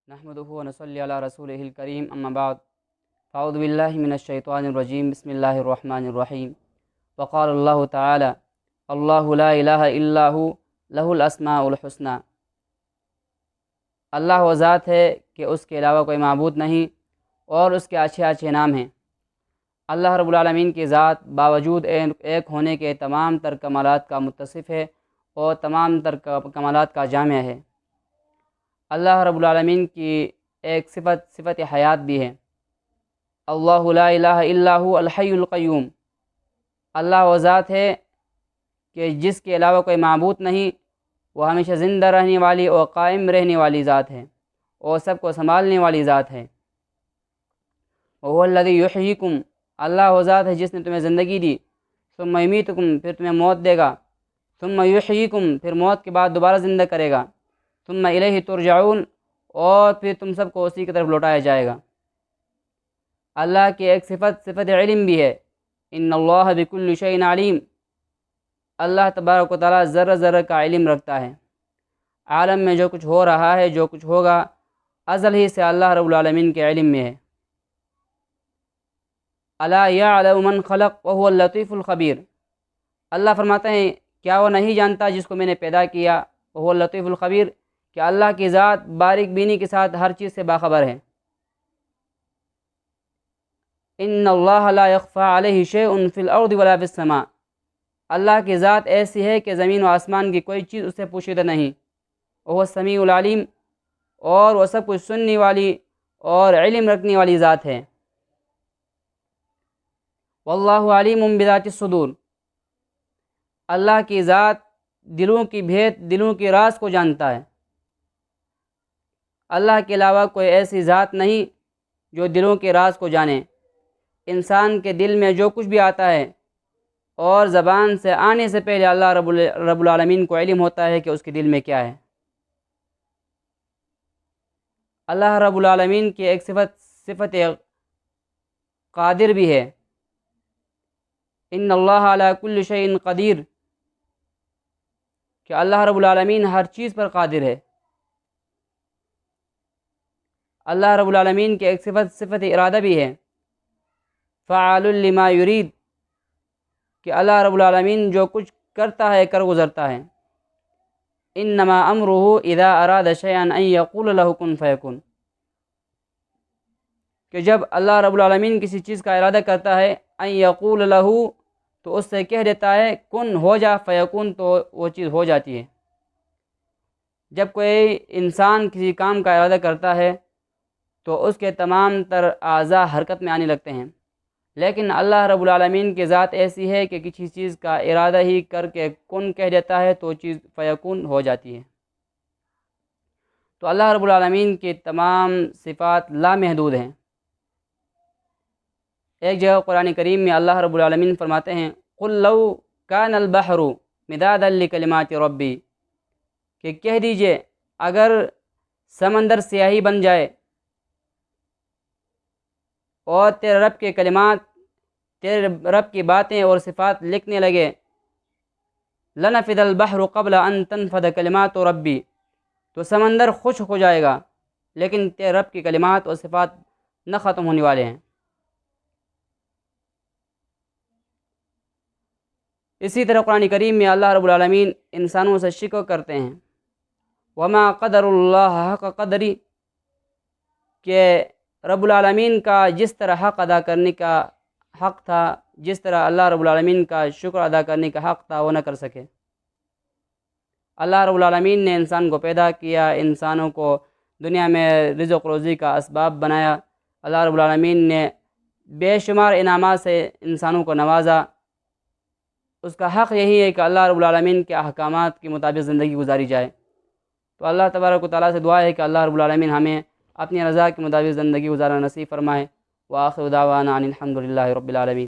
نحمده ونصلي على رسوله الكريم اما بعد فاعوذ بالله من الشيطان الرجيم بسم الله الرحمن الرحيم وقال الله تعالى الله لا الہ الا هو له الاسماء الحسنى۔ اللہ وہ ذات ہے کہ اس کے علاوہ کوئی معبود نہیں اور اس کے اچھے اچھے نام ہیں۔ اللہ رب العالمین کی ذات باوجود ایک ہونے کے تمام تر کمالات کا متصف ہے اور تمام تر کمالات کا جامع ہے۔ اللہ رب العالمین کی ایک صفت حیات بھی ہے۔ اللہ لا الہ الا هو الحی القیوم۔ اللہ وہ ذات ہے کہ جس کے علاوہ کوئی معبود نہیں، وہ ہمیشہ زندہ رہنے والی اور قائم رہنے والی ذات ہے اور سب کو سنبھالنے والی ذات ہے۔ وہو الذی یحییکم۔ اللہ وہ ذات ہے جس نے تمہیں زندگی دی، ثم یمیتکم، پھر تمہیں موت دے گا، ثم یحییکم، پھر موت کے بعد دوبارہ زندہ کرے گا، ثم الیہ ترجعون، اور پھر تم سب کو اسی کی طرف لوٹایا جائے گا۔ اللہ کی ایک صفت علم بھی ہے۔ ان اللہ بکل شیء علیم۔ اللہ تبارک و تعالیٰ ذرہ ذرہ کا علم رکھتا ہے۔ عالم میں جو کچھ ہو رہا ہے، جو کچھ ہوگا، ازل ہی سے اللہ رب العالمین کے علم میں ہے۔ الا یعلم من خلق وهو اللطیف الخبیر۔ اللہ فرماتے ہیں کیا وہ نہیں جانتا جس کو میں نے پیدا کیا، وهو اللطیف الخبیر، کہ اللہ کی ذات باریک بینی کے ساتھ ہر چیز سے باخبر ہے۔ ان اللہ لا يخفى علیہ شیء فی الارض ولا فی السماء۔ اللہ کی ذات ایسی ہے کہ زمین و آسمان کی کوئی چیز اس سے پوشیدہ نہیں۔ وہ السمیع العلیم، اور وہ سب کچھ سننے والی اور علم رکھنے والی ذات ہے۔ واللہ علیم بذات الصدور۔ اللہ کی ذات دلوں کی بھید، دلوں کی راز کو جانتا ہے۔ اللہ کے علاوہ کوئی ایسی ذات نہیں جو دلوں کے راز کو جانے۔ انسان کے دل میں جو کچھ بھی آتا ہے اور زبان سے آنے سے پہلے اللہ رب العالمین کو علم ہوتا ہے کہ اس کے دل میں کیا ہے۔ اللہ رب العالمین کی ایک صفت قادر بھی ہے۔ ان اللہ علی کل شیء قدیر، کہ اللہ رب العالمین ہر چیز پر قادر ہے۔ اللہ رب العالمین کی ایک صفت ارادہ بھی ہے۔ فعال لما یرید، کہ اللہ رب العالمین جو کچھ کرتا ہے کر گزرتا ہے۔ انما امرہ اذا اراد شیئا ان یقول له کن فیکن، کہ جب اللہ رب العالمین کسی چیز کا ارادہ کرتا ہے، ان یقول له، تو اس سے کہہ دیتا ہے کن ہو جا، فیکن، تو وہ چیز ہو جاتی ہے۔ جب کوئی انسان کسی کام کا ارادہ کرتا ہے تو اس کے تمام تر اعضاء حرکت میں آنے لگتے ہیں، لیکن اللہ رب العالمین کی ذات ایسی ہے کہ کسی چیز کا ارادہ ہی کر کے کن کہہ دیتا ہے تو چیز فیکون ہو جاتی ہے۔ تو اللہ رب العالمین کی تمام صفات لامحدود ہیں۔ ایک جگہ قرآن کریم میں اللہ رب العالمین فرماتے ہیں قل لو کان البحر مدادا لکلمات ربی، کہ کہہ دیجئے اگر سمندر سیاہی بن جائے اور تیرے رب کے کلمات، تیرے رب کی باتیں اور صفات لکھنے لگے، لنفد البحر قبل ان تنفد کلمات ربی، تو سمندر خشک ہو جائے گا لیکن تیرے رب کی کلمات اور صفات نہ ختم ہونے والے ہیں۔ اسی طرح قرآن کریم میں اللہ رب العالمین انسانوں سے شکوہ کرتے ہیں وما قدر اللہ حق قدری، کہ رب العالمین کا جس طرح حق ادا کرنے کا حق تھا، جس طرح اللہ رب العالمین کا شکر ادا کرنے کا حق تھا، وہ نہ کر سکے۔ اللہ رب العالمین نے انسان کو پیدا کیا، انسانوں کو دنیا میں رزق روزی کا اسباب بنایا۔ اللہ رب العالمین نے بے شمار انعامات سے انسانوں کو نوازا۔ اس کا حق یہی ہے کہ اللہ رب العالمین کے احکامات کے مطابق زندگی گزاری جائے۔ تو اللہ تبارک و تعالیٰ سے دعا ہے کہ اللہ رب العالمین ہمیں اپنی رضا کے مطابق زندگی گزارنا نصیب فرمائے۔ وآخر دعوانا ان الحمد للہ رب العالمین۔